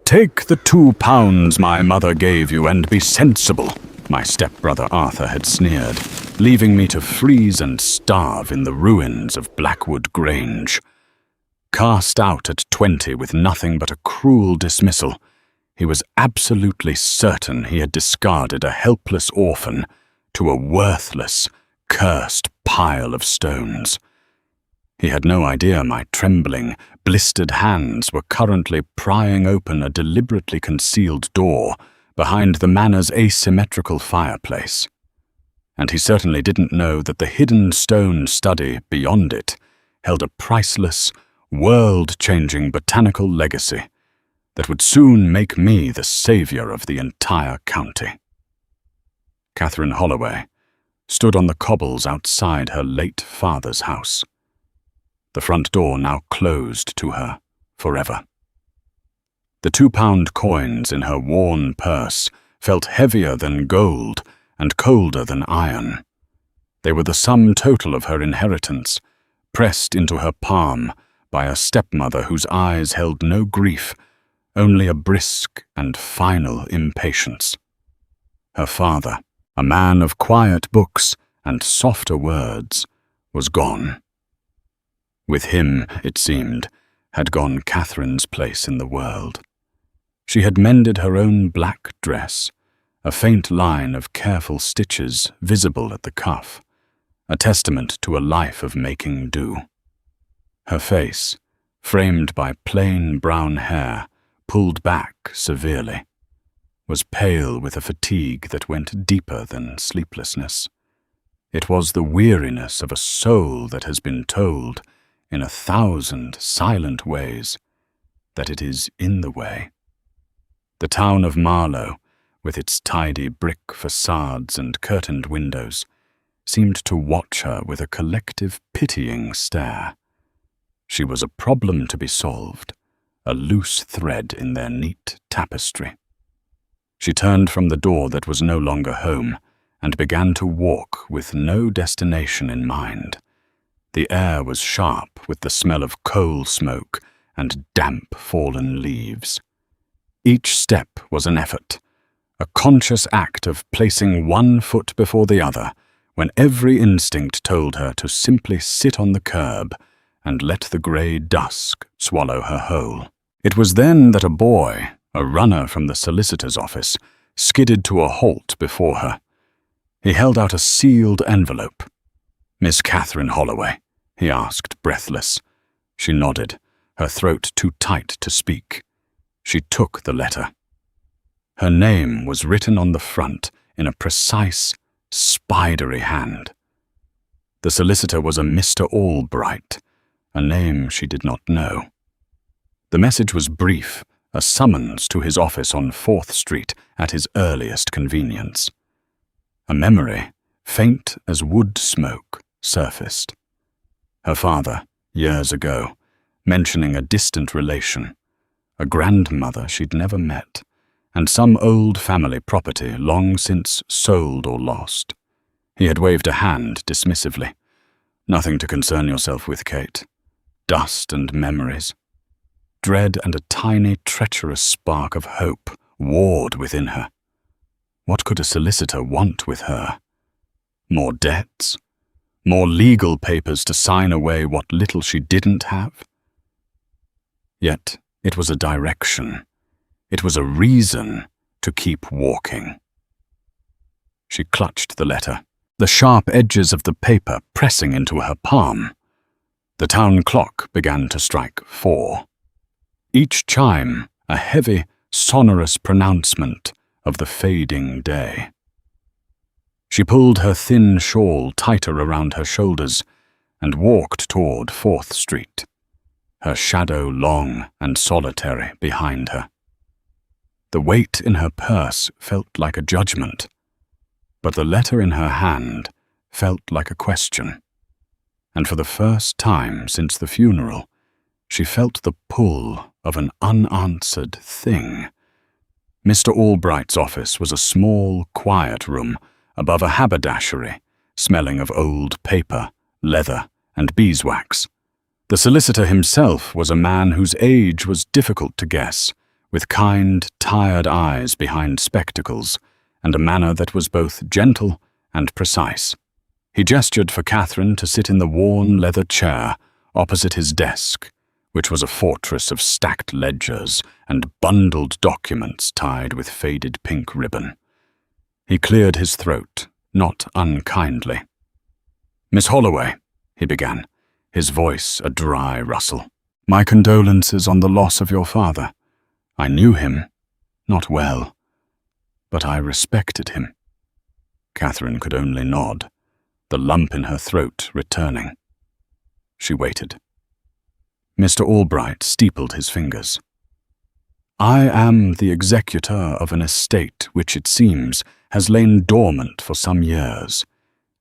Take the £2 my mother gave you and be sensible, my stepbrother Arthur had sneered, leaving me to freeze and starve in the ruins of Blackwood Grange. Cast out at 20 with nothing but a cruel dismissal, he was absolutely certain he had discarded a helpless orphan to a worthless, cursed pile of stones. He had no idea my trembling, blistered hands were currently prying open a deliberately concealed door behind the Manor's asymmetrical fireplace. And he certainly didn't know that the hidden stone study beyond it held a priceless, world-changing botanical legacy that would soon make me the savior of the entire county. Catherine Holloway stood on the cobbles outside her late father's house. The front door now closed to her forever. The £2 coins in her worn purse felt heavier than gold and colder than iron. They were the sum total of her inheritance, pressed into her palm by a stepmother whose eyes held no grief, only a brisk and final impatience. Her father, a man of quiet books and softer words, was gone. With him, it seemed, had gone Catherine's place in the world. She had mended her own black dress, a faint line of careful stitches visible at the cuff, a testament to a life of making do. Her face, framed by plain brown hair, pulled back severely, was pale with a fatigue that went deeper than sleeplessness. It was the weariness of a soul that has been told, in 1,000 silent ways, that it is in the way. The town of Marlow, with its tidy brick facades and curtained windows, seemed to watch her with a collective pitying stare. She was a problem to be solved, a loose thread in their neat tapestry. She turned from the door that was no longer home and began to walk with no destination in mind. The air was sharp with the smell of coal smoke and damp fallen leaves. Each step was an effort, a conscious act of placing one foot before the other when every instinct told her to simply sit on the curb and let the grey dusk swallow her whole. It was then that a boy, a runner from the solicitor's office, skidded to a halt before her. He held out a sealed envelope. "Miss Catherine Holloway?" he asked, breathless. She nodded, her throat too tight to speak. She took the letter. Her name was written on the front in a precise, spidery hand. The solicitor was a Mr. Albright, a name she did not know. The message was brief, a summons to his office on 4th Street at his earliest convenience. A memory, faint as wood smoke, surfaced. Her father, years ago, mentioning a distant relation, a grandmother she'd never met, and some old family property long since sold or lost. He had waved a hand dismissively. "Nothing to concern yourself with, Kate. Dust and memories." Dread and a tiny, treacherous spark of hope warred within her. What could a solicitor want with her? More debts? More legal papers to sign away what little she didn't have? Yet it was a direction. It was a reason to keep walking. She clutched the letter, the sharp edges of the paper pressing into her palm. The town clock began to strike 4. Each chime a heavy, sonorous pronouncement of the fading day. She pulled her thin shawl tighter around her shoulders and walked toward 4th Street, her shadow long and solitary behind her. The weight in her purse felt like a judgment, but the letter in her hand felt like a question. And for the first time since the funeral, she felt the pull of an unanswered thing. Mr. Albright's office was a small, quiet room above a haberdashery, smelling of old paper, leather, and beeswax. The solicitor himself was a man whose age was difficult to guess, with kind, tired eyes behind spectacles, and a manner that was both gentle and precise. He gestured for Catherine to sit in the worn leather chair opposite his desk, which was a fortress of stacked ledgers and bundled documents tied with faded pink ribbon. He cleared his throat, not unkindly. "Miss Holloway," he began, his voice a dry rustle. "My condolences on the loss of your father. I knew him, not well, but I respected him." Catherine could only nod, the lump in her throat returning. She waited. Mr. Albright steepled his fingers. "I am the executor of an estate which, it seems, has lain dormant for some years.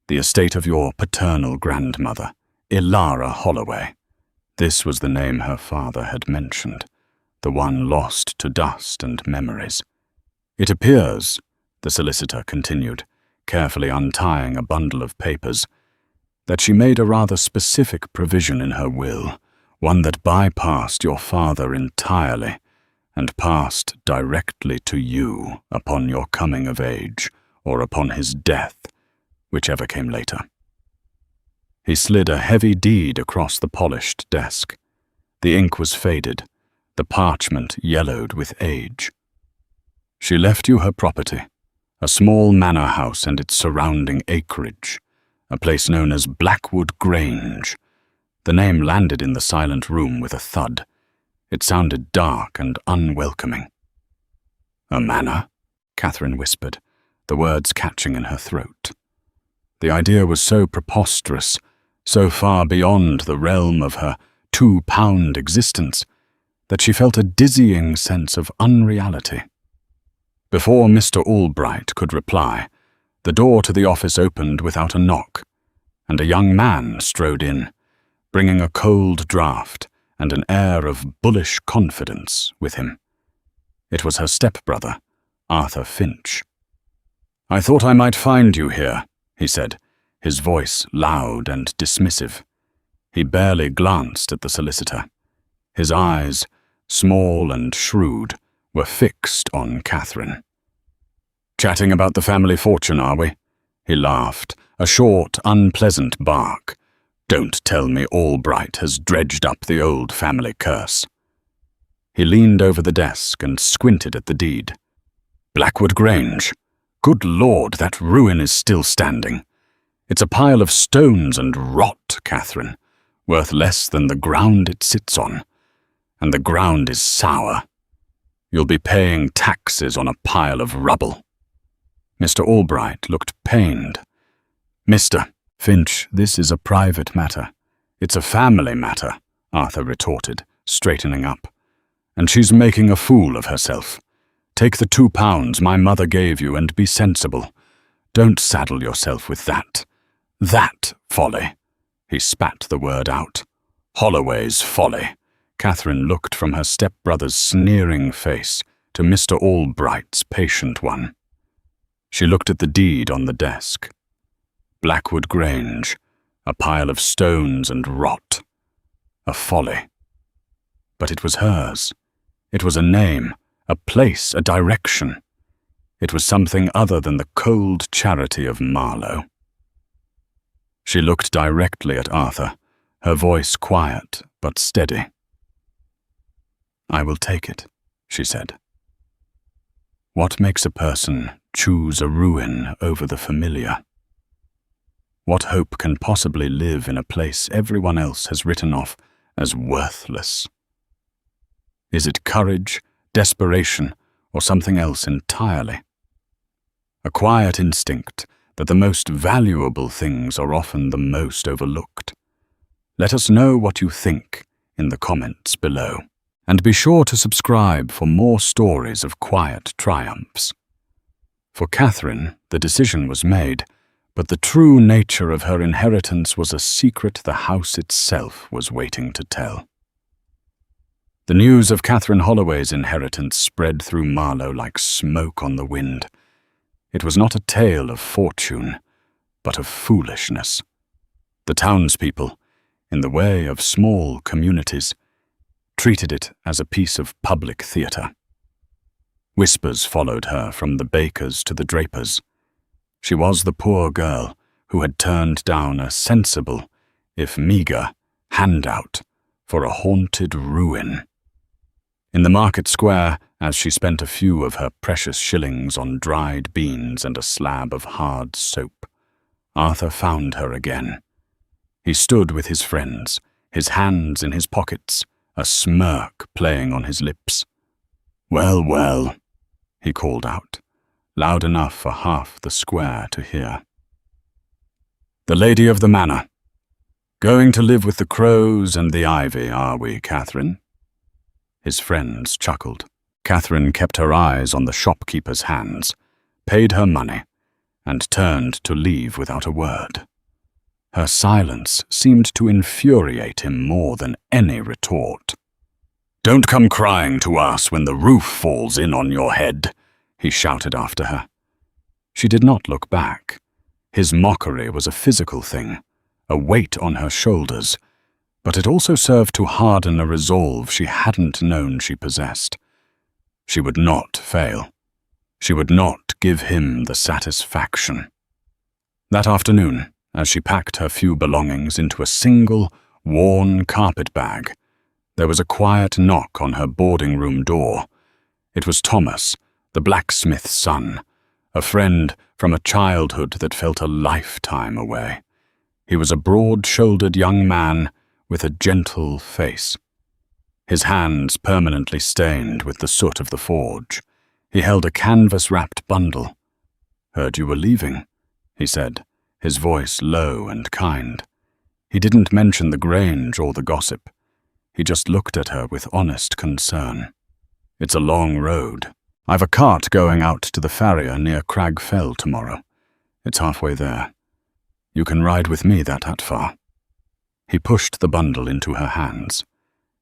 The estate of your paternal grandmother, Ilara Holloway." This was the name her father had mentioned, the one lost to dust and memories. "It appears," the solicitor continued, carefully untying a bundle of papers, "that she made a rather specific provision in her will, one that bypassed your father entirely and passed directly to you upon your coming of age or upon his death, whichever came later." He slid a heavy deed across the polished desk. The ink was faded, the parchment yellowed with age. "She left you her property, a small manor house and its surrounding acreage, a place known as Blackwood Grange." The name landed in the silent room with a thud. It sounded dark and unwelcoming. "A manor?" Catherine whispered, the words catching in her throat. The idea was so preposterous, so far beyond the realm of her 2-pound existence, that she felt a dizzying sense of unreality. Before Mr. Albright could reply, the door to the office opened without a knock, and a young man strode in, bringing a cold draught and an air of bullish confidence with him. It was her stepbrother, Arthur Finch. "I thought I might find you here," he said, his voice loud and dismissive. He barely glanced at the solicitor. His eyes, small and shrewd, were fixed on Catherine. "Chatting about the family fortune, are we?" He laughed, a short, unpleasant bark. "Don't tell me Albright has dredged up the old family curse." He leaned over the desk and squinted at the deed. "Blackwood Grange. Good Lord, that ruin is still standing. It's a pile of stones and rot, Catherine, worth less than the ground it sits on. And the ground is sour. You'll be paying taxes on a pile of rubble." Mr. Albright looked pained. "Mr. Finch, this is a private matter." "It's a family matter," Arthur retorted, straightening up. "And she's making a fool of herself. Take the £2 my mother gave you and be sensible. Don't saddle yourself with that. That folly." He spat the word out. "Holloway's folly." Catherine looked from her stepbrother's sneering face to Mr. Albright's patient one. She looked at the deed on the desk. Blackwood Grange, a pile of stones and rot. A folly. But it was hers. It was a name, a place, a direction. It was something other than the cold charity of Marlowe. She looked directly at Arthur, her voice quiet but steady. "I will take it," she said. What makes a person choose a ruin over the familiar? What hope can possibly live in a place everyone else has written off as worthless? Is it courage, desperation, or something else entirely? A quiet instinct that the most valuable things are often the most overlooked. Let us know what you think in the comments below. And be sure to subscribe for more stories of quiet triumphs. For Catherine, the decision was made, but the true nature of her inheritance was a secret the house itself was waiting to tell. The news of Catherine Holloway's inheritance spread through Marlowe like smoke on the wind. It was not a tale of fortune, but of foolishness. The townspeople, in the way of small communities, treated it as a piece of public theatre. Whispers followed her from the baker's to the draper's. She was the poor girl who had turned down a sensible, if meagre, handout for a haunted ruin. In the market square, as she spent a few of her precious shillings on dried beans and a slab of hard soap, Arthur found her again. He stood with his friends, his hands in his pockets, a smirk playing on his lips. "Well, well," he called out, loud enough for half the square to hear. "The lady of the manor. Going to live with the crows and the ivy, are we, Catherine?" His friends chuckled. Catherine kept her eyes on the shopkeeper's hands, paid her money, and turned to leave without a word. Her silence seemed to infuriate him more than any retort. "Don't come crying to us when the roof falls in on your head," he shouted after her. She did not look back. His mockery was a physical thing, a weight on her shoulders, but it also served to harden a resolve she hadn't known she possessed. She would not fail. She would not give him the satisfaction. That afternoon, as she packed her few belongings into a single, worn carpet bag, there was a quiet knock on her boarding room door. It was Thomas, the blacksmith's son, a friend from a childhood that felt a lifetime away. He was a broad-shouldered young man with a gentle face. His hands permanently stained with the soot of the forge. He held a canvas-wrapped bundle. "Heard you were leaving," he said, his voice low and kind. He didn't mention the grange or the gossip. He just looked at her with honest concern. "It's a long road. I've a cart going out to the farrier near Crag Fell tomorrow. It's halfway there. You can ride with me that far." He pushed the bundle into her hands.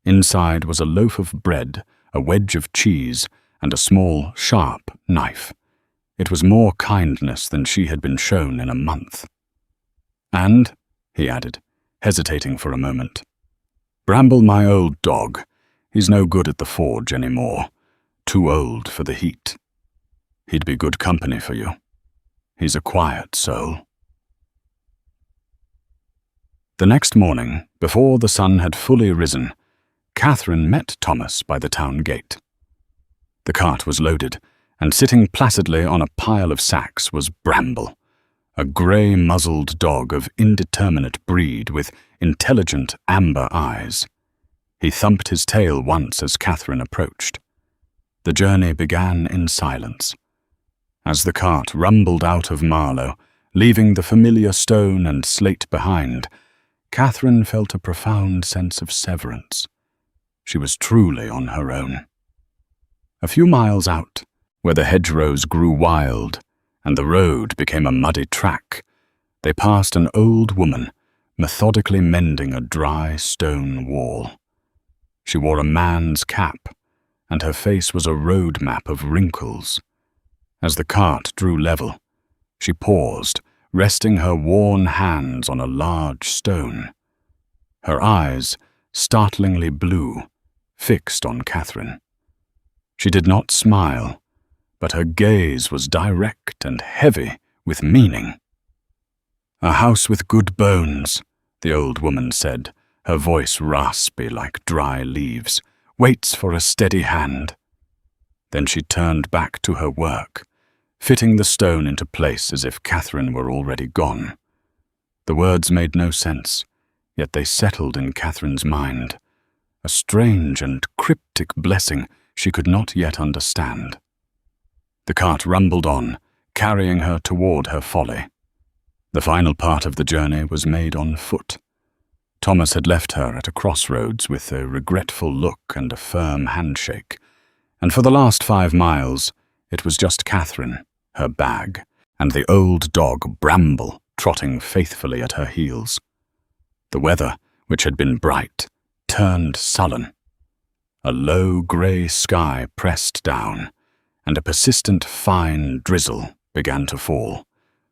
Inside was a loaf of bread, a wedge of cheese, and a small, sharp knife. It was more kindness than she had been shown in a month. "And," he added, hesitating for a moment, "Bramble, my old dog. He's no good at the forge anymore. Too old for the heat. He'd be good company for you. He's a quiet soul." The next morning, before the sun had fully risen, Catherine met Thomas by the town gate. The cart was loaded, and sitting placidly on a pile of sacks was Bramble, a grey-muzzled dog of indeterminate breed with intelligent amber eyes. He thumped his tail once as Catherine approached. The journey began in silence. As the cart rumbled out of Marlow, leaving the familiar stone and slate behind, Catherine felt a profound sense of severance. She was truly on her own. A few miles out, where the hedgerows grew wild and the road became a muddy track, they passed an old woman methodically mending a dry stone wall. She wore a man's cap, and her face was a road map of wrinkles. As the cart drew level, she paused, resting her worn hands on a large stone. Her eyes, startlingly blue, fixed on Catherine. She did not smile, but her gaze was direct and heavy with meaning. "A house with good bones," the old woman said, her voice raspy like dry leaves, "waits for a steady hand." Then she turned back to her work, fitting the stone into place as if Catherine were already gone. The words made no sense, yet they settled in Catherine's mind, a strange and cryptic blessing she could not yet understand. The cart rumbled on, carrying her toward her folly. The final part of the journey was made on foot. Thomas had left her at a crossroads with a regretful look and a firm handshake, and for the last 5 miles it was just Catherine, her bag, and the old dog Bramble trotting faithfully at her heels. The weather, which had been bright, turned sullen. A low grey sky pressed down, and a persistent fine drizzle began to fall,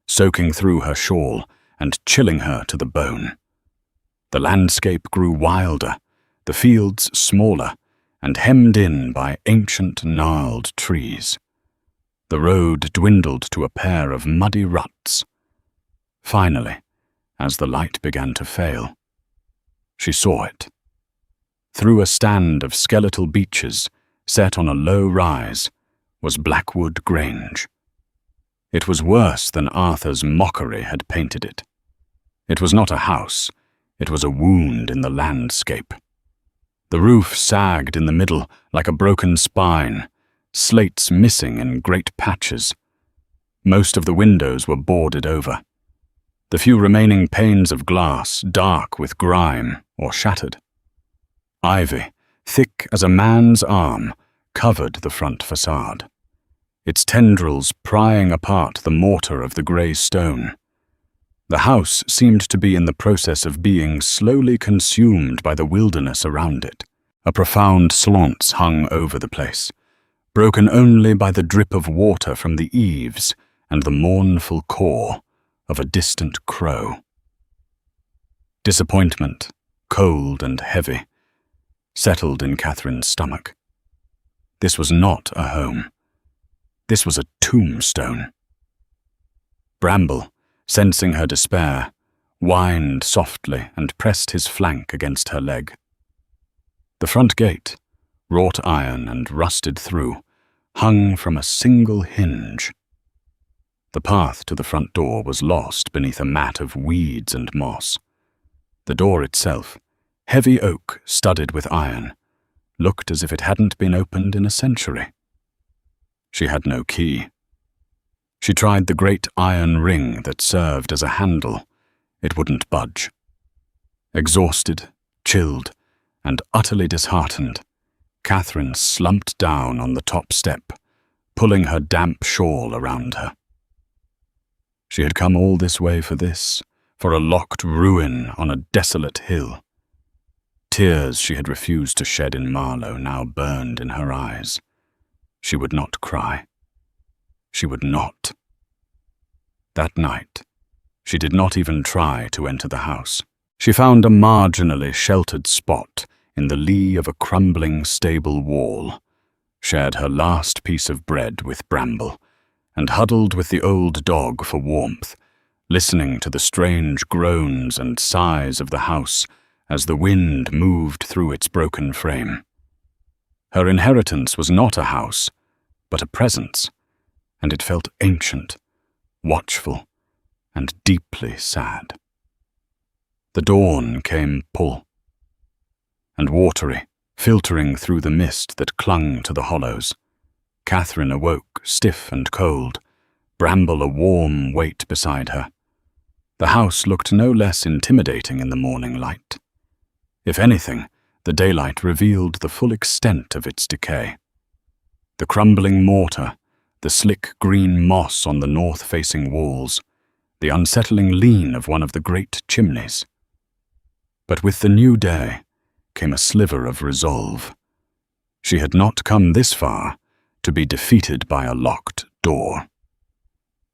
soaking through her shawl and chilling her to the bone. The landscape grew wilder, the fields smaller, and hemmed in by ancient gnarled trees. The road dwindled to a pair of muddy ruts. Finally, as the light began to fail, she saw it. Through a stand of skeletal beeches set on a low rise was Blackwood Grange. It was worse than Arthur's mockery had painted it. It was not a house, it was a wound in the landscape. The roof sagged in the middle like a broken spine, slates missing in great patches. Most of the windows were boarded over. The few remaining panes of glass dark with grime or shattered. Ivy, thick as a man's arm, covered the front facade, its tendrils prying apart the mortar of the grey stone. The house seemed to be in the process of being slowly consumed by the wilderness around it. A profound silence hung over the place, broken only by the drip of water from the eaves and the mournful caw of a distant crow. Disappointment, cold and heavy, settled in Catherine's stomach. This was not a home. This was a tombstone. Bramble, sensing her despair, whined softly and pressed his flank against her leg. The front gate, wrought iron and rusted through, hung from a single hinge. The path to the front door was lost beneath a mat of weeds and moss. The door itself, heavy oak studded with iron, looked as if it hadn't been opened in a century. She had no key. She tried the great iron ring that served as a handle. It wouldn't budge. Exhausted, chilled, and utterly disheartened, Catherine slumped down on the top step, pulling her damp shawl around her. She had come all this way for this, for a locked ruin on a desolate hill. Tears she had refused to shed in Marlow now burned in her eyes. She would not cry. She would not. That night, she did not even try to enter the house. She found a marginally sheltered spot in the lee of a crumbling stable wall, shared her last piece of bread with Bramble, and huddled with the old dog for warmth, listening to the strange groans and sighs of the house as the wind moved through its broken frame. Her inheritance was not a house, but a presence, and it felt ancient, watchful, and deeply sad. The dawn came full and watery, filtering through the mist that clung to the hollows. Catherine awoke, stiff and cold, Bramble a warm weight beside her. The house looked no less intimidating in the morning light. If anything, the daylight revealed the full extent of its decay. The crumbling mortar, the slick green moss on the north-facing walls, the unsettling lean of one of the great chimneys. But with the new day came a sliver of resolve. She had not come this far to be defeated by a locked door.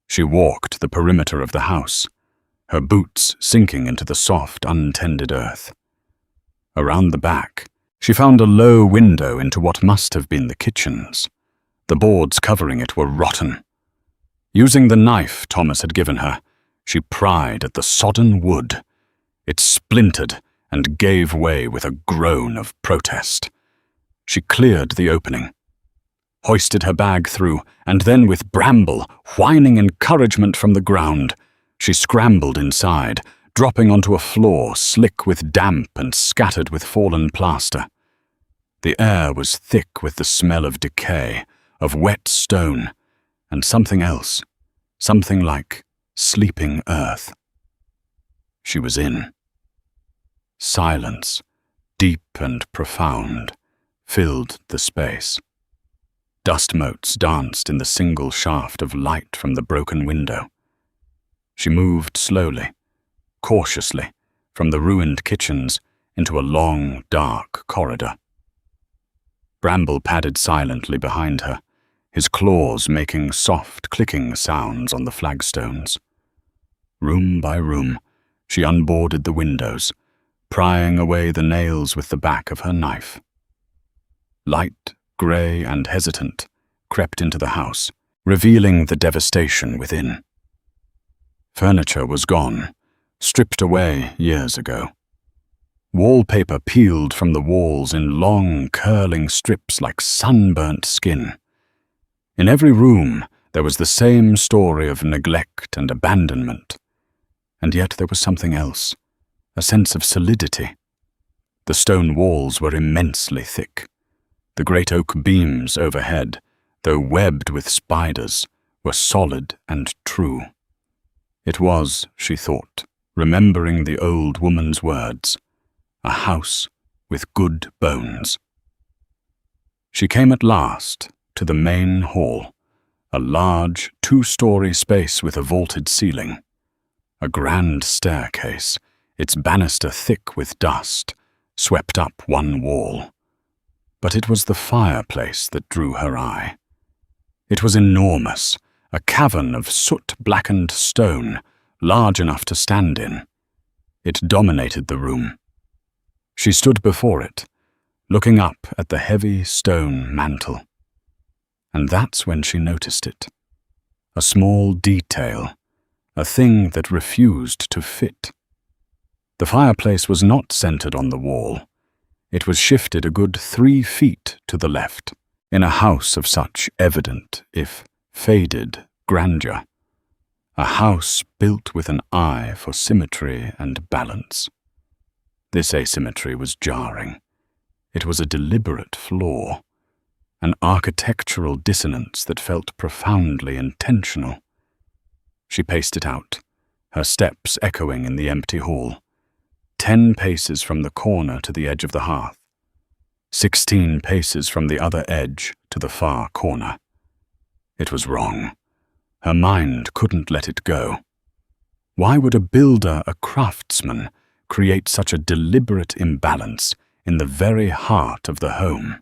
She walked the perimeter of the house, her boots sinking into the soft, untended earth. Around the back, she found a low window into what must have been the kitchens. The boards covering it were rotten. Using the knife Thomas had given her, she pried at the sodden wood. It splintered and gave way with a groan of protest. She cleared the opening, hoisted her bag through, and then with Bramble whining encouragement from the ground, she scrambled inside, dropping onto a floor slick with damp and scattered with fallen plaster. The air was thick with the smell of decay, of wet stone, and something else, something like sleeping earth. She was in. Silence, deep and profound, filled the space. Dust motes danced in the single shaft of light from the broken window. She moved slowly, cautiously, from the ruined kitchens into a long, dark corridor. Bramble padded silently behind her, his claws making soft, clicking sounds on the flagstones. Room by room, she unboarded the windows, prying away the nails with the back of her knife. light, grey and hesitant, crept into the house, revealing the devastation within. Furniture was gone, stripped away years ago. Wallpaper peeled from the walls in long, curling strips like sunburnt skin. In every room, there was the same story of neglect and abandonment. And yet there was something else, a sense of solidity. The stone walls were immensely thick. The great oak beams overhead, though webbed with spiders, were solid and true. It was, she thought, remembering the old woman's words, a house with good bones. She came at last to the main hall, a large, 2-story space with a vaulted ceiling. A grand staircase, its banister thick with dust, swept up one wall. But it was the fireplace that drew her eye. It was enormous, a cavern of soot-blackened stone, large enough to stand in. It dominated the room. She stood before it, looking up at the heavy stone mantel. And that's when she noticed it. A small detail, a thing that refused to fit. The fireplace was not centered on the wall. It was shifted a good 3 feet to the left, in a house of such evident, if faded, grandeur. A house built with an eye for symmetry and balance. This asymmetry was jarring. It was a deliberate flaw, an architectural dissonance that felt profoundly intentional. She paced it out, her steps echoing in the empty hall. 10 paces from the corner to the edge of the hearth. 16 paces from the other edge to the far corner. It was wrong. Her mind couldn't let it go. Why would a builder, a craftsman, create such a deliberate imbalance in the very heart of the home?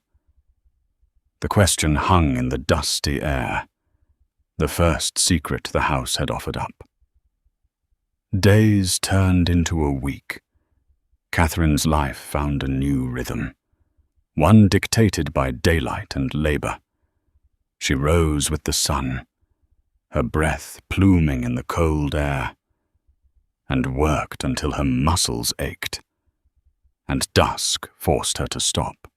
The question hung in the dusty air, the first secret the house had offered up. Days turned into a week. Catherine's life found a new rhythm, one dictated by daylight and labor. She rose with the sun, her breath pluming in the cold air, and worked until her muscles ached, and dusk forced her to stop.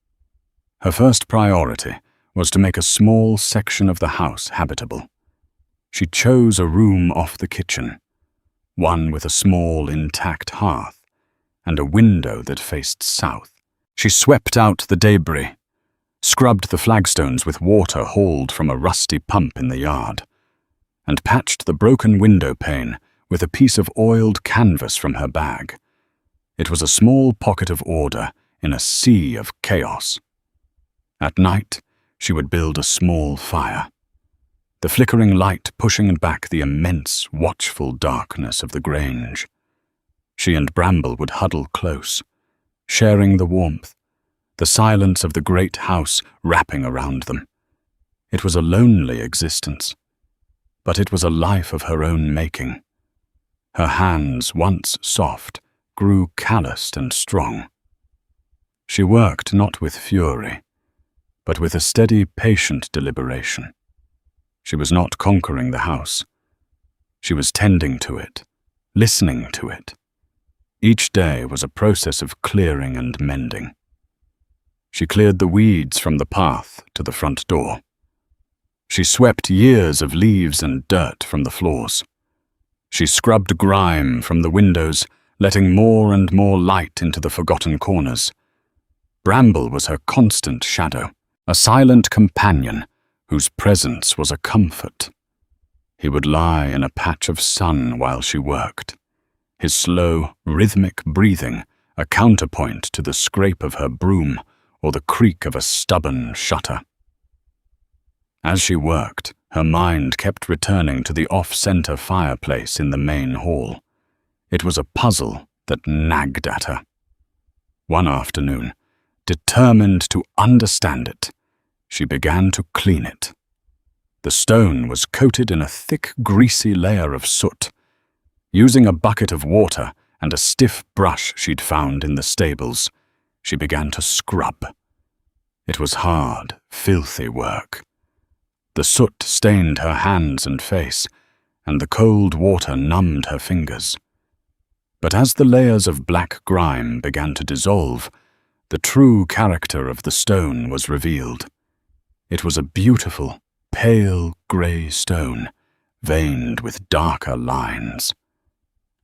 Her first priority was to make a small section of the house habitable. She chose a room off the kitchen, one with a small intact hearth and a window that faced south. She swept out the debris, scrubbed the flagstones with water hauled from a rusty pump in the yard, and patched the broken window pane with a piece of oiled canvas from her bag. It was a small pocket of order in a sea of chaos. At night, she would build a small fire, the flickering light pushing back the immense, watchful darkness of the grange. She and Bramble would huddle close, sharing the warmth, the silence of the great house wrapping around them. It was a lonely existence, but it was a life of her own making. Her hands, once soft, grew calloused and strong. She worked not with fury, but with a steady, patient deliberation. She was not conquering the house. She was tending to it, listening to it. Each day was a process of clearing and mending. She cleared the weeds from the path to the front door. She swept years of leaves and dirt from the floors. She scrubbed grime from the windows, letting more and more light into the forgotten corners. Bramble was her constant shadow, a silent companion whose presence was a comfort. He would lie in a patch of sun while she worked, his slow, rhythmic breathing a counterpoint to the scrape of her broom or the creak of a stubborn shutter. As she worked, her mind kept returning to the off-center fireplace in the main hall. It was a puzzle that nagged at her. One afternoon, determined to understand it, she began to clean it. The stone was coated in a thick, greasy layer of soot. Using a bucket of water and a stiff brush she'd found in the stables, she began to scrub. It was hard, filthy work. The soot stained her hands and face, and the cold water numbed her fingers. But as the layers of black grime began to dissolve, the true character of the stone was revealed. It was a beautiful, pale grey stone, veined with darker lines.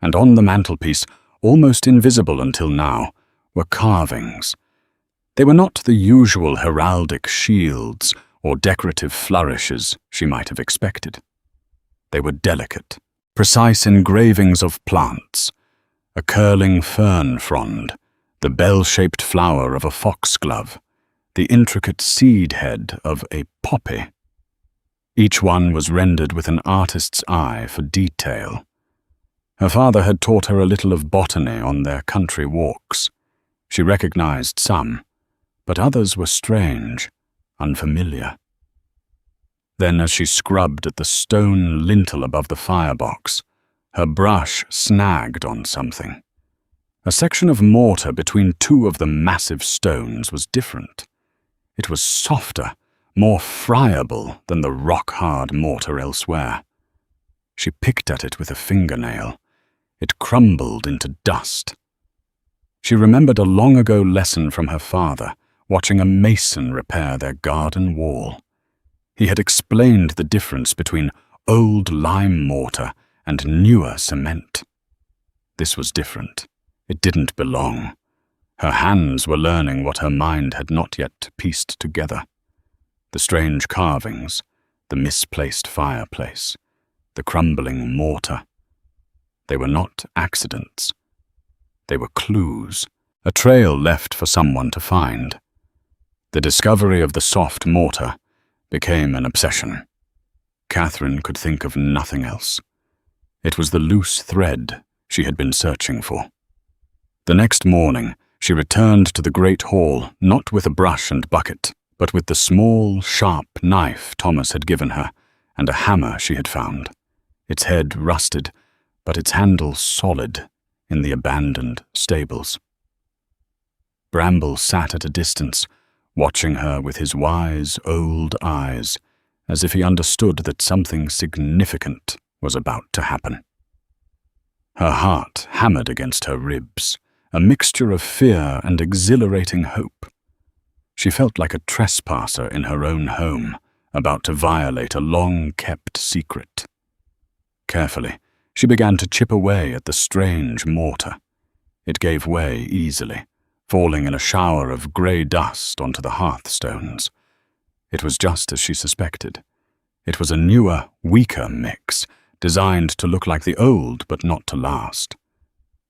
And on the mantelpiece, almost invisible until now, were carvings. They were not the usual heraldic shields or decorative flourishes she might have expected. They were delicate, precise engravings of plants, a curling fern frond, the bell-shaped flower of a foxglove, the intricate seed head of a poppy. Each one was rendered with an artist's eye for detail. Her father had taught her a little of botany on their country walks. She recognized some, but others were strange, unfamiliar. Then, as she scrubbed at the stone lintel above the firebox, her brush snagged on something. A section of mortar between two of the massive stones was different. It was softer, more friable than the rock-hard mortar elsewhere. She picked at it with a fingernail. It crumbled into dust. She remembered a long-ago lesson from her father, watching a mason repair their garden wall. He had explained the difference between old lime mortar and newer cement. This was different. It didn't belong. Her hands were learning what her mind had not yet pieced together. The strange carvings, the misplaced fireplace, the crumbling mortar. They were not accidents. They were clues, a trail left for someone to find. The discovery of the soft mortar became an obsession. Catherine could think of nothing else. It was the loose thread she had been searching for. The next morning, she returned to the great hall, not with a brush and bucket, but with the small, sharp knife Thomas had given her, and a hammer she had found. Its head rusted, but its handle solid, in the abandoned stables. Bramble sat at a distance, watching her with his wise old eyes, as if he understood that something significant was about to happen. Her heart hammered against her ribs, a mixture of fear and exhilarating hope. She felt like a trespasser in her own home, about to violate a long-kept secret. Carefully, she began to chip away at the strange mortar. It gave way easily, falling in a shower of grey dust onto the hearthstones. It was just as she suspected. It was a newer, weaker mix, designed to look like the old but not to last.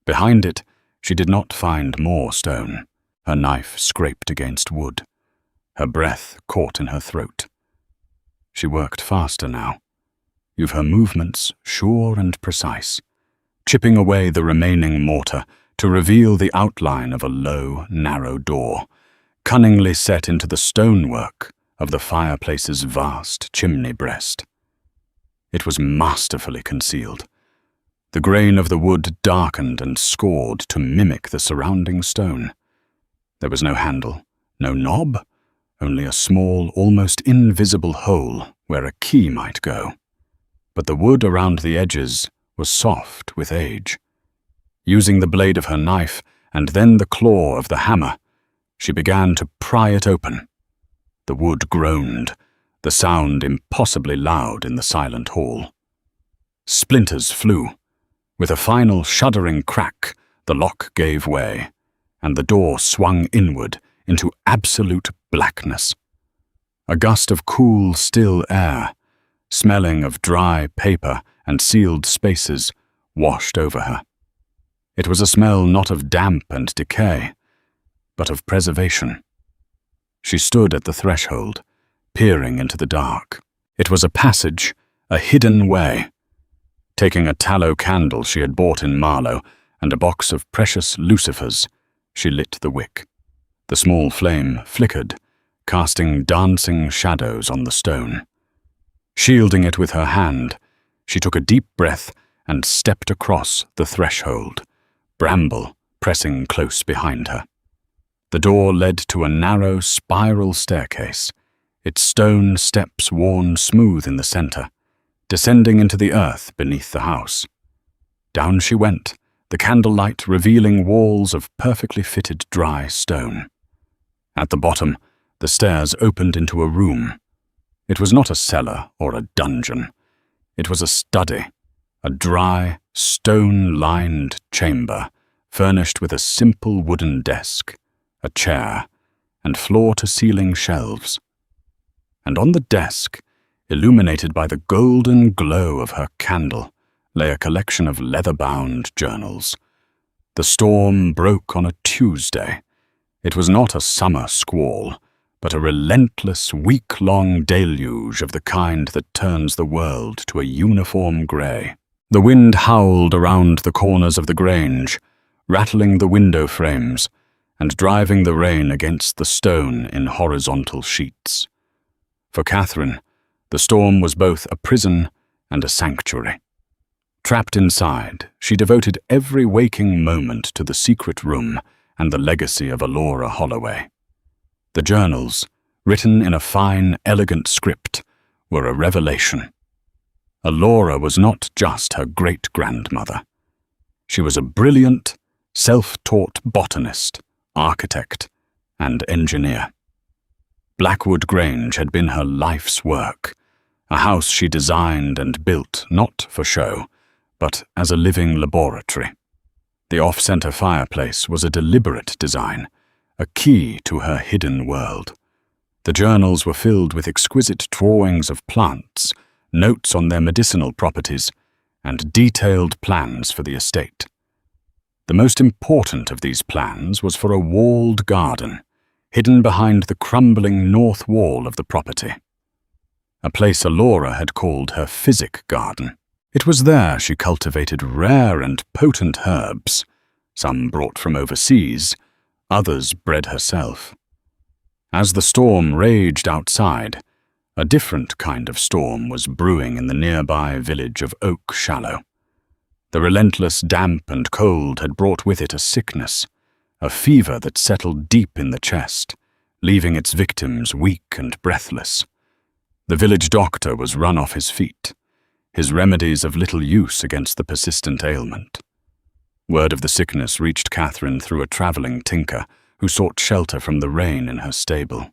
Behind it, she did not find more stone. Her knife scraped against wood. Her breath caught in her throat. She worked faster now, with her movements sure and precise, chipping away the remaining mortar to reveal the outline of a low, narrow door, cunningly set into the stonework of the fireplace's vast chimney breast. It was masterfully concealed. The grain of the wood darkened and scored to mimic the surrounding stone. There was no handle, no knob, only a small, almost invisible hole where a key might go. But the wood around the edges was soft with age. Using the blade of her knife and then the claw of the hammer, she began to pry it open. The wood groaned, the sound impossibly loud in the silent hall. Splinters flew. With a final shuddering crack, the lock gave way, and the door swung inward into absolute blackness. A gust of cool, still air, smelling of dry paper and sealed spaces, washed over her. It was a smell not of damp and decay, but of preservation. She stood at the threshold, peering into the dark. It was a passage, a hidden way. Taking a tallow candle she had bought in Marlow and a box of precious lucifers, she lit the wick. The small flame flickered, casting dancing shadows on the stone. Shielding it with her hand, she took a deep breath and stepped across the threshold, Bramble pressing close behind her. The door led to a narrow spiral staircase, its stone steps worn smooth in the center, descending into the earth beneath the house. Down she went, the candlelight revealing walls of perfectly fitted dry stone. At the bottom, the stairs opened into a room. It was not a cellar or a dungeon. It was a study, a dry, stone-lined chamber furnished with a simple wooden desk, a chair, and floor-to-ceiling shelves. And on the desk, illuminated by the golden glow of her candle, lay a collection of leather-bound journals. The storm broke on a Tuesday. It was not a summer squall, but a relentless, week-long deluge of the kind that turns the world to a uniform grey. The wind howled around the corners of the grange, rattling the window frames and driving the rain against the stone in horizontal sheets. For Catherine, the storm was both a prison and a sanctuary. Trapped inside, she devoted every waking moment to the secret room and the legacy of Alora Holloway. The journals, written in a fine, elegant script, were a revelation. Alora was not just her great-grandmother. She was a brilliant, self-taught botanist, architect, and engineer. Blackwood Grange had been her life's work, a house she designed and built not for show, but as a living laboratory. The off-center fireplace was a deliberate design, a key to her hidden world. The journals were filled with exquisite drawings of plants, notes on their medicinal properties, and detailed plans for the estate. The most important of these plans was for a walled garden, hidden behind the crumbling north wall of the property. A place Alora had called her physic garden. It was there she cultivated rare and potent herbs, some brought from overseas, others bred herself. As the storm raged outside, a different kind of storm was brewing in the nearby village of Oak Shallow. The relentless damp and cold had brought with it a sickness, a fever that settled deep in the chest, leaving its victims weak and breathless. The village doctor was run off his feet, his remedies of little use against the persistent ailment. Word of the sickness reached Catherine through a travelling tinker who sought shelter from the rain in her stable.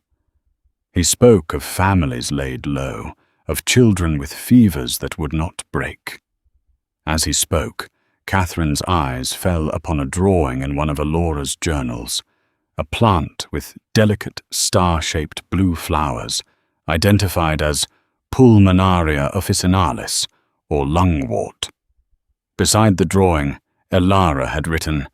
He spoke of families laid low, of children with fevers that would not break. As he spoke, Catherine's eyes fell upon a drawing in one of Alora's journals, a plant with delicate star-shaped blue flowers, identified as Pulmonaria officinalis, or lungwort. Beside the drawing, Elara had written,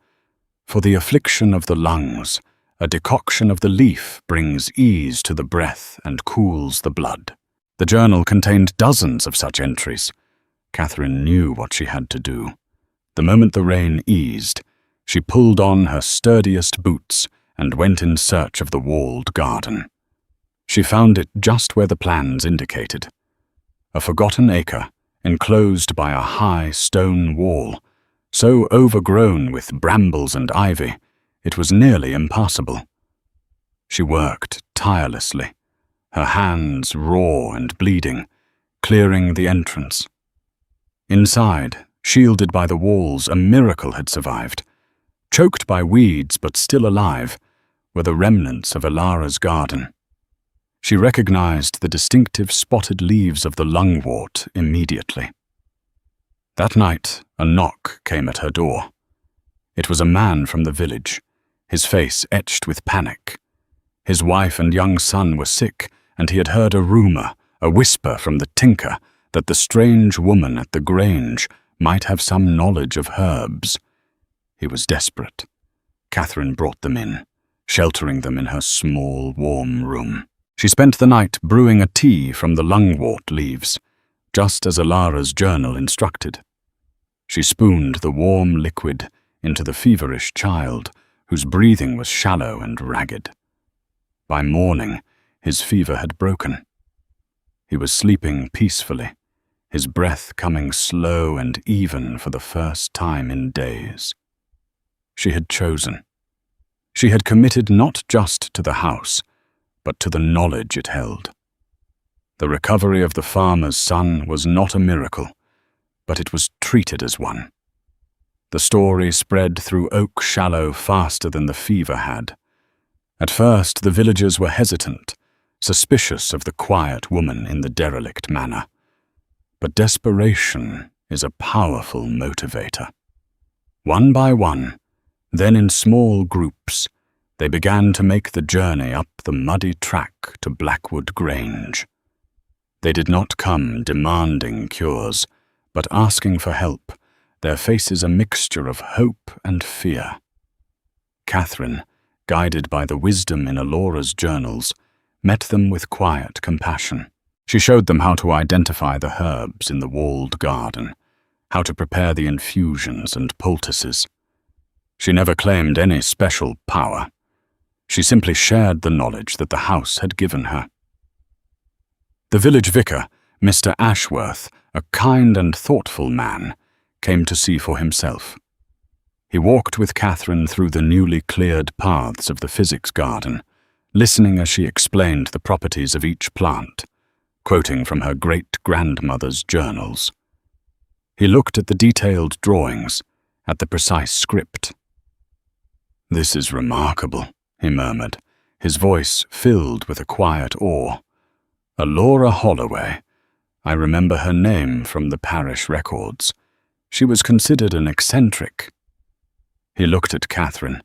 "For the affliction of the lungs, a decoction of the leaf brings ease to the breath and cools the blood." The journal contained dozens of such entries. Catherine knew what she had to do. The moment the rain eased, she pulled on her sturdiest boots and went in search of the walled garden. She found it just where the plans indicated. A forgotten acre, enclosed by a high stone wall, so overgrown with brambles and ivy, it was nearly impassable. She worked tirelessly, her hands raw and bleeding, clearing the entrance. Inside, shielded by the walls, a miracle had survived. Choked by weeds but still alive, were the remnants of Elara's garden. She recognized the distinctive spotted leaves of the lungwort immediately. That night, a knock came at her door. It was a man from the village, his face etched with panic. His wife and young son were sick, and he had heard a rumor, a whisper from the tinker, that the strange woman at the grange might have some knowledge of herbs. He was desperate. Catherine brought them in, sheltering them in her small, warm room. She spent the night brewing a tea from the lungwort leaves, just as Elara's journal instructed. She spooned the warm liquid into the feverish child, whose breathing was shallow and ragged. By morning, his fever had broken. He was sleeping peacefully, his breath coming slow and even for the first time in days. She had chosen. She had committed not just to the house, but to the knowledge it held. The recovery of the farmer's son was not a miracle, but it was treated as one. The story spread through Oak Shallow faster than the fever had. At first, the villagers were hesitant, suspicious of the quiet woman in the derelict manor. But desperation is a powerful motivator. One by one, then in small groups, they began to make the journey up the muddy track to Blackwood Grange. They did not come demanding cures, but asking for help, their faces a mixture of hope and fear. Catherine, guided by the wisdom in Alora's journals, met them with quiet compassion. She showed them how to identify the herbs in the walled garden, how to prepare the infusions and poultices. She never claimed any special power. She simply shared the knowledge that the house had given her. The village vicar, Mr. Ashworth, a kind and thoughtful man, came to see for himself. He walked with Catherine through the newly cleared paths of the physics garden, listening as she explained the properties of each plant, quoting from her great-grandmother's journals. He looked at the detailed drawings, at the precise script. "This is remarkable," he murmured, his voice filled with a quiet awe. "Alora Holloway. I remember her name from the parish records. She was considered an eccentric." He looked at Catherine,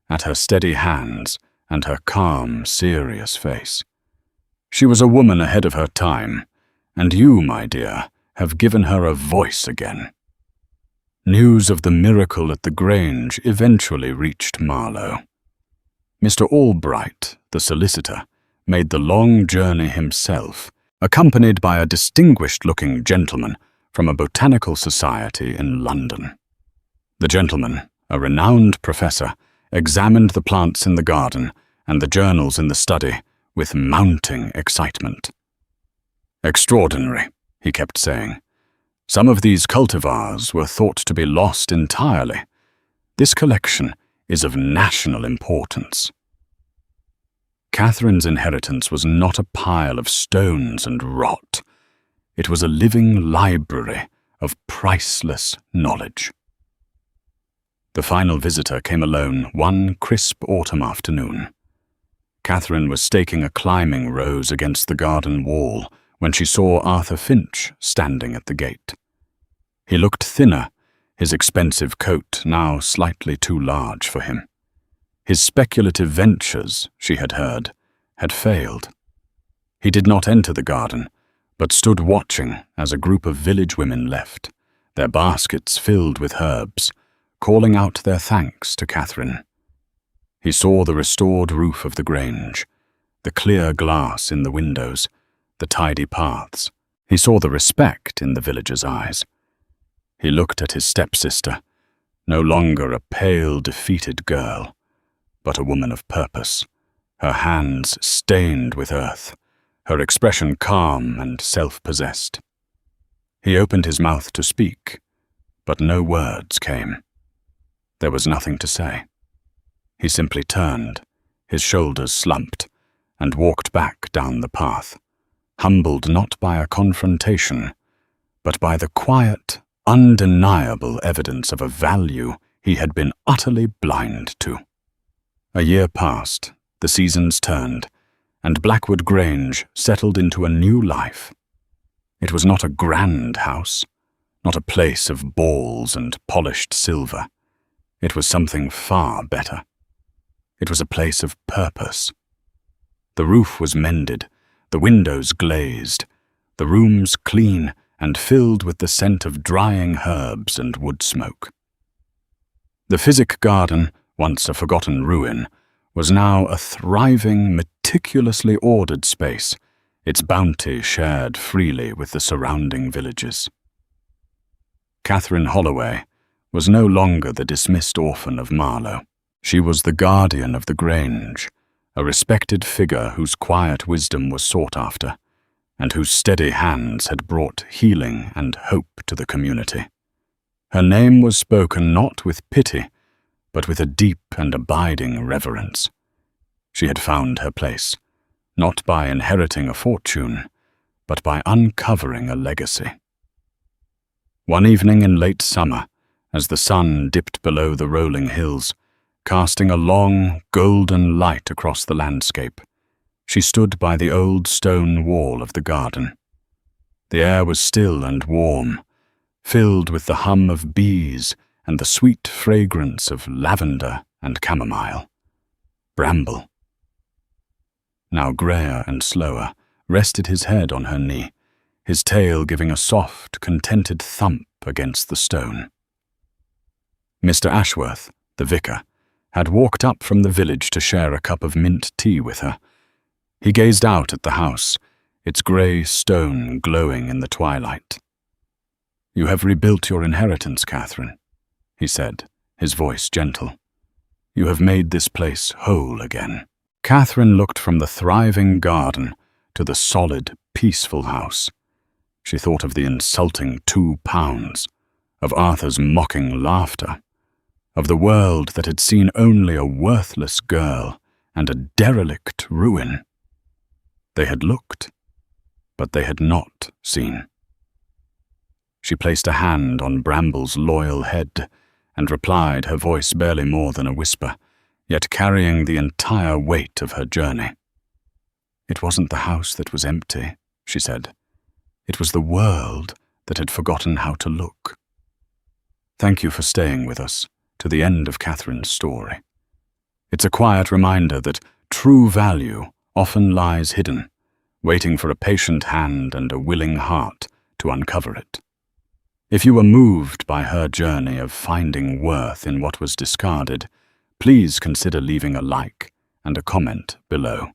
at her steady hands and her calm, serious face. "She was a woman ahead of her time, and you, my dear, have given her a voice again." News of the miracle at the Grange eventually reached Marlow. Mr. Albright, the solicitor, made the long journey himself, accompanied by a distinguished-looking gentleman from a botanical society in London. The gentleman, a renowned professor, examined the plants in the garden and the journals in the study with mounting excitement. "Extraordinary," he kept saying. "Some of these cultivars were thought to be lost entirely. This collection is of national importance." Catherine's inheritance was not a pile of stones and rot. It was a living library of priceless knowledge. The final visitor came alone one crisp autumn afternoon. Catherine was staking a climbing rose against the garden wall when she saw Arthur Finch standing at the gate. He looked thinner, his expensive coat now slightly too large for him. His speculative ventures, she had heard, had failed. He did not enter the garden, but stood watching as a group of village women left, their baskets filled with herbs, calling out their thanks to Catherine. He saw the restored roof of the Grange, the clear glass in the windows, the tidy paths. He saw the respect in the villagers' eyes. He looked at his stepsister, no longer a pale, defeated girl, but a woman of purpose, her hands stained with earth, her expression calm and self-possessed. He opened his mouth to speak, but no words came. There was nothing to say. He simply turned, his shoulders slumped, and walked back down the path, humbled not by a confrontation, but by the quiet, undeniable evidence of a value he had been utterly blind to. A year passed, the seasons turned, and Blackwood Grange settled into a new life. It was not a grand house, not a place of balls and polished silver. It was something far better. It was a place of purpose. The roof was mended, the windows glazed, the rooms clean and filled with the scent of drying herbs and wood smoke. The physic garden, once a forgotten ruin, was now a thriving, meticulously ordered space, its bounty shared freely with the surrounding villages. Catherine Holloway was no longer the dismissed orphan of Marlow. She was the guardian of the Grange, a respected figure whose quiet wisdom was sought after, and whose steady hands had brought healing and hope to the community. Her name was spoken not with pity, but with a deep and abiding reverence. She had found her place, not by inheriting a fortune, but by uncovering a legacy. One evening in late summer, as the sun dipped below the rolling hills, casting a long, golden light across the landscape, she stood by the old stone wall of the garden. The air was still and warm, filled with the hum of bees and the sweet fragrance of lavender and chamomile. Bramble, now greyer and slower, rested his head on her knee, his tail giving a soft, contented thump against the stone. Mr. Ashworth, the vicar, had walked up from the village to share a cup of mint tea with her. He gazed out at the house, its grey stone glowing in the twilight. "You have rebuilt your inheritance, Catherine," he said, his voice gentle. "You have made this place whole again." Catherine looked from the thriving garden to the solid, peaceful house. She thought of the insulting £2, of Arthur's mocking laughter, of the world that had seen only a worthless girl and a derelict ruin. They had looked, but they had not seen. She placed a hand on Bramble's loyal head and replied, her voice barely more than a whisper, yet carrying the entire weight of her journey. "It wasn't the house that was empty," she said. "It was the world that had forgotten how to look." Thank you for staying with us to the end of Catherine's story. It's a quiet reminder that true value often lies hidden, waiting for a patient hand and a willing heart to uncover it. If you were moved by her journey of finding worth in what was discarded, please consider leaving a like and a comment below.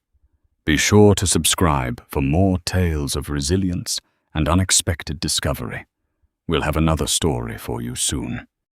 Be sure to subscribe for more tales of resilience and unexpected discovery. We'll have another story for you soon.